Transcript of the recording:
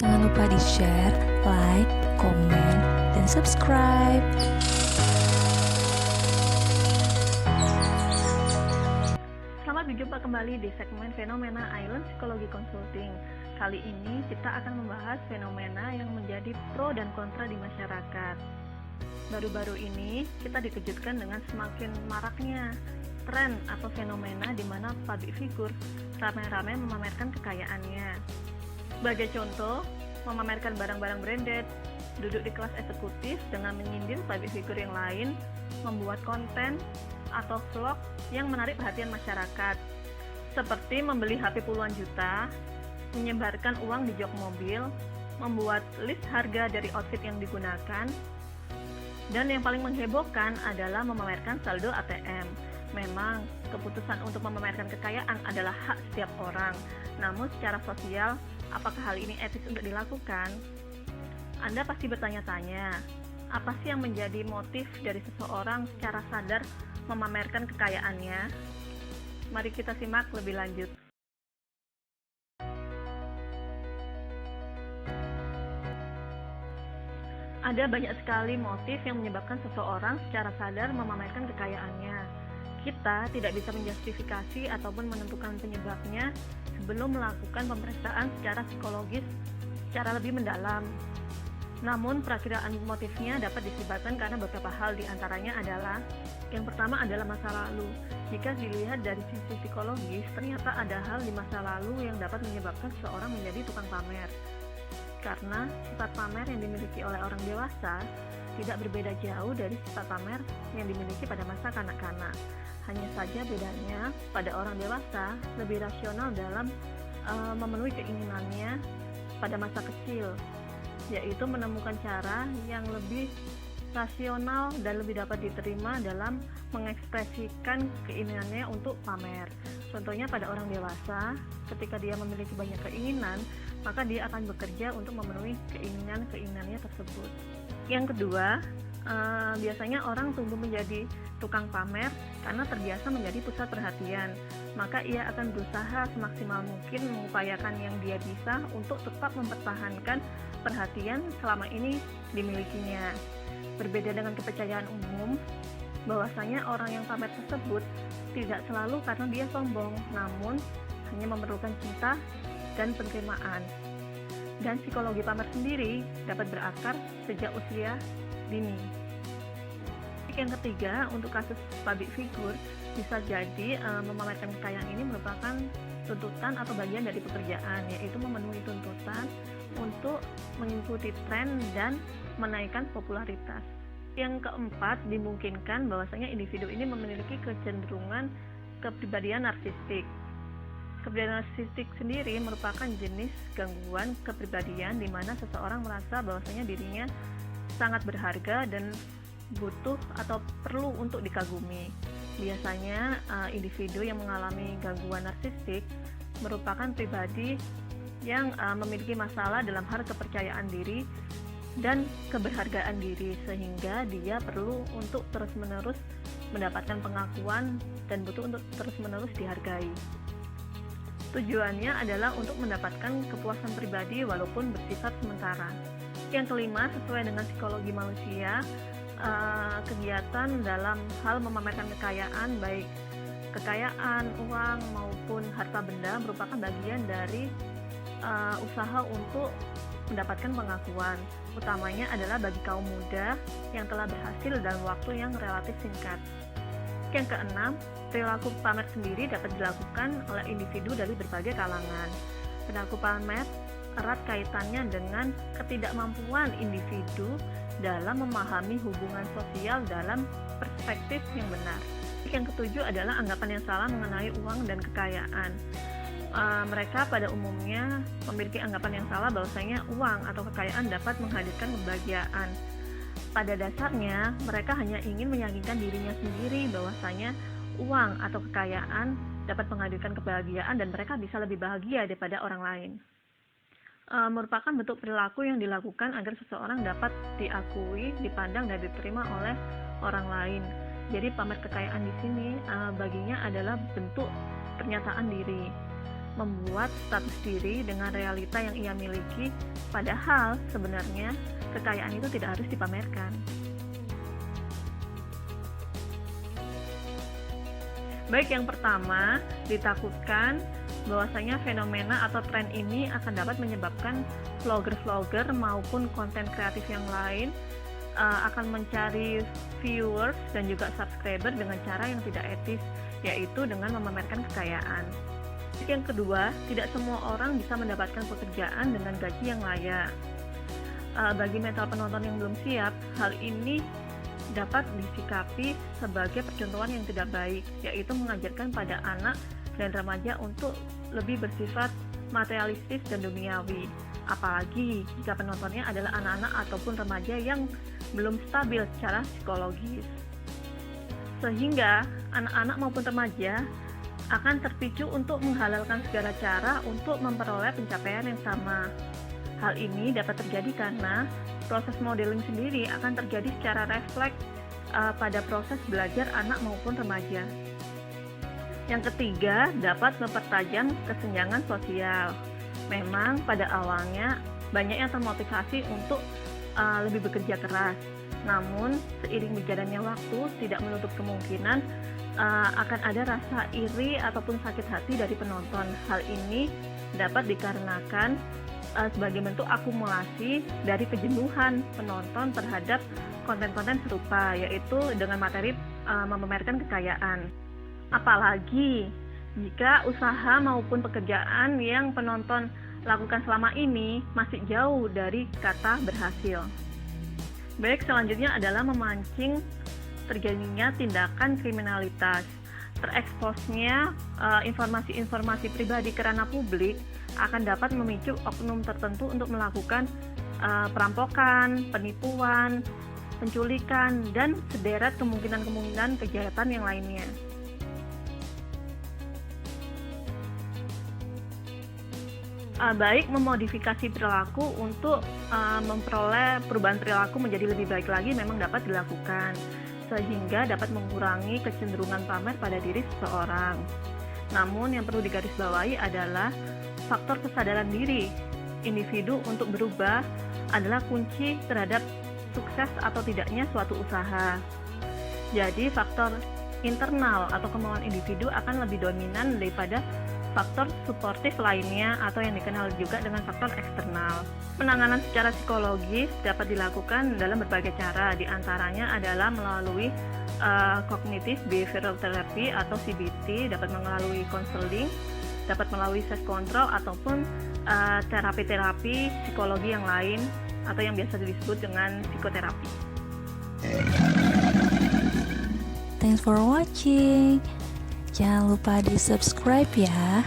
Jangan lupa di-share, like, komen, dan subscribe. Selamat berjumpa kembali di segmen Fenomena Island Psikologi Consulting. Kali ini kita akan membahas fenomena yang menjadi pro dan kontra di masyarakat. Baru-baru ini kita dikejutkan dengan semakin maraknya tren atau fenomena di mana public figure ramai-ramai memamerkan kekayaannya. Sebagai contoh, memamerkan barang-barang branded, duduk di kelas eksekutif dengan menyindir public figure yang lain, membuat konten atau vlog yang menarik perhatian masyarakat, seperti membeli HP puluhan juta, menyebarkan uang di jok mobil, membuat list harga dari outfit yang digunakan, dan yang paling menghebohkan adalah memamerkan saldo ATM. Memang, keputusan untuk memamerkan kekayaan adalah hak setiap orang, namun secara sosial, apakah hal ini etis untuk dilakukan? Anda pasti bertanya-tanya, apa sih yang menjadi motif dari seseorang secara sadar memamerkan kekayaannya? Mari kita simak lebih lanjut. Ada banyak sekali motif yang menyebabkan seseorang secara sadar memamerkan kekayaannya. Kita tidak bisa menjustifikasi ataupun menentukan penyebabnya sebelum melakukan pemeriksaan secara psikologis secara lebih mendalam. Namun, perakiraan motifnya dapat disebabkan karena beberapa hal, di antaranya adalah yang pertama adalah masa lalu. Jika dilihat dari sisi psikologis, ternyata ada hal di masa lalu yang dapat menyebabkan seseorang menjadi tukang pamer. Karena sifat pamer yang dimiliki oleh orang dewasa tidak berbeda jauh dari sifat pamer yang dimiliki pada masa kanak-kanak. Hanya saja bedanya, pada orang dewasa lebih rasional dalam memenuhi keinginannya pada masa kecil, yaitu menemukan cara yang lebih rasional dan lebih dapat diterima dalam mengekspresikan keinginannya untuk pamer. Contohnya pada orang dewasa, ketika dia memiliki banyak keinginan, maka dia akan bekerja untuk memenuhi keinginan-keinginannya tersebut. Yang kedua, biasanya orang tumbuh menjadi tukang pamer karena terbiasa menjadi pusat perhatian. Maka ia akan berusaha semaksimal mungkin mengupayakan yang dia bisa untuk tetap mempertahankan perhatian selama ini dimilikinya. Berbeda dengan kepercayaan umum, bahwasanya orang yang pamer tersebut tidak selalu karena dia sombong, namun hanya memerlukan cinta dan penerimaan. Dan psikologi pamer sendiri dapat berakar sejak usia dini. Yang ketiga, untuk kasus public figure, bisa jadi memamerkan kekayaan ini merupakan tuntutan atau bagian dari pekerjaan, yaitu memenuhi tuntutan untuk mengikuti tren dan menaikkan popularitas. Yang keempat, dimungkinkan bahwasanya individu ini memiliki kecenderungan kepribadian narsistik. Kepribadian narsistik sendiri merupakan jenis gangguan kepribadian di mana seseorang merasa bahwasanya dirinya sangat berharga dan butuh atau perlu untuk dikagumi. Biasanya individu yang mengalami gangguan narsistik merupakan pribadi yang memiliki masalah dalam hal kepercayaan diri dan keberhargaan diri, sehingga dia perlu untuk terus-menerus mendapatkan pengakuan dan butuh untuk terus-menerus dihargai. Tujuannya adalah untuk mendapatkan kepuasan pribadi walaupun bersifat sementara. Yang kelima, sesuai dengan psikologi manusia, kegiatan dalam hal memamerkan kekayaan, baik kekayaan, uang maupun harta benda, merupakan bagian dari usaha untuk mendapatkan pengakuan. Utamanya adalah bagi kaum muda yang telah berhasil dalam waktu yang relatif singkat. Yang keenam, perilaku pamer sendiri dapat dilakukan oleh individu dari berbagai kalangan. Perilaku pamer erat kaitannya dengan ketidakmampuan individu dalam memahami hubungan sosial dalam perspektif yang benar. Yang ketujuh adalah anggapan yang salah mengenai uang dan kekayaan. Mereka pada umumnya memiliki anggapan yang salah bahwasanya uang atau kekayaan dapat menghadirkan kebahagiaan. Pada dasarnya, mereka hanya ingin meyakinkan dirinya sendiri bahwasanya uang atau kekayaan dapat menghadirkan kebahagiaan dan mereka bisa lebih bahagia daripada orang lain. Merupakan bentuk perilaku yang dilakukan agar seseorang dapat diakui, dipandang, dan diterima oleh orang lain. Jadi pamer kekayaan di sini baginya adalah bentuk pernyataan diri. membuat status diri dengan realita yang ia miliki, padahal sebenarnya kekayaan itu tidak harus dipamerkan. Baik, yang pertama, ditakutkan bahwasanya fenomena atau tren ini akan dapat menyebabkan vlogger-vlogger maupun konten kreatif yang lain akan mencari viewers dan juga subscriber dengan cara yang tidak etis, yaitu dengan memamerkan kekayaan. Yang kedua, tidak semua orang bisa mendapatkan pekerjaan dengan gaji yang layak. Bagi mental penonton yang belum siap, hal ini dapat disikapi sebagai percontohan yang tidak baik, yaitu mengajarkan pada anak dan remaja untuk lebih bersifat materialistis dan duniawi. Apalagi jika penontonnya adalah anak-anak ataupun remaja yang belum stabil secara psikologis. Sehingga anak-anak maupun remaja akan terpicu untuk menghalalkan segala cara untuk memperoleh pencapaian yang sama. Hal ini dapat terjadi karena proses modeling sendiri akan terjadi secara refleks pada proses belajar anak maupun remaja. Yang ketiga, dapat mempertajam kesenjangan sosial. Memang pada awalnya banyak yang termotivasi untuk lebih bekerja keras. Namun seiring berjalannya waktu tidak menutup kemungkinan akan ada rasa iri ataupun sakit hati dari penonton. Hal ini dapat dikarenakan sebagai bentuk akumulasi dari kejenuhan penonton terhadap konten-konten serupa, yaitu dengan materi memamerkan kekayaan. Apalagi jika usaha maupun pekerjaan yang penonton lakukan selama ini masih jauh dari kata berhasil. Baik, selanjutnya adalah memancing terjadinya tindakan kriminalitas. Tereksposnya informasi-informasi pribadi ke ranah publik akan dapat memicu oknum tertentu untuk melakukan perampokan, penipuan, penculikan, dan sederet kemungkinan-kemungkinan kejahatan yang lainnya. Baik, memodifikasi perilaku untuk memperoleh perubahan perilaku menjadi lebih baik lagi memang dapat dilakukan, sehingga dapat mengurangi kecenderungan pamer pada diri seseorang. Namun yang perlu digarisbawahi adalah faktor kesadaran diri individu untuk berubah adalah kunci terhadap sukses atau tidaknya suatu usaha. Jadi faktor internal atau kemauan individu akan lebih dominan daripada faktor suportif lainnya atau yang dikenal juga dengan faktor eksternal. Penanganan secara psikologis dapat dilakukan dalam berbagai cara, diantaranya adalah melalui Cognitive Behavioral Therapy atau CBT, dapat melalui konseling, dapat melalui self control ataupun terapi-terapi psikologi yang lain atau yang biasa disebut dengan psikoterapi. Thanks for watching. Jangan lupa di subscribe ya.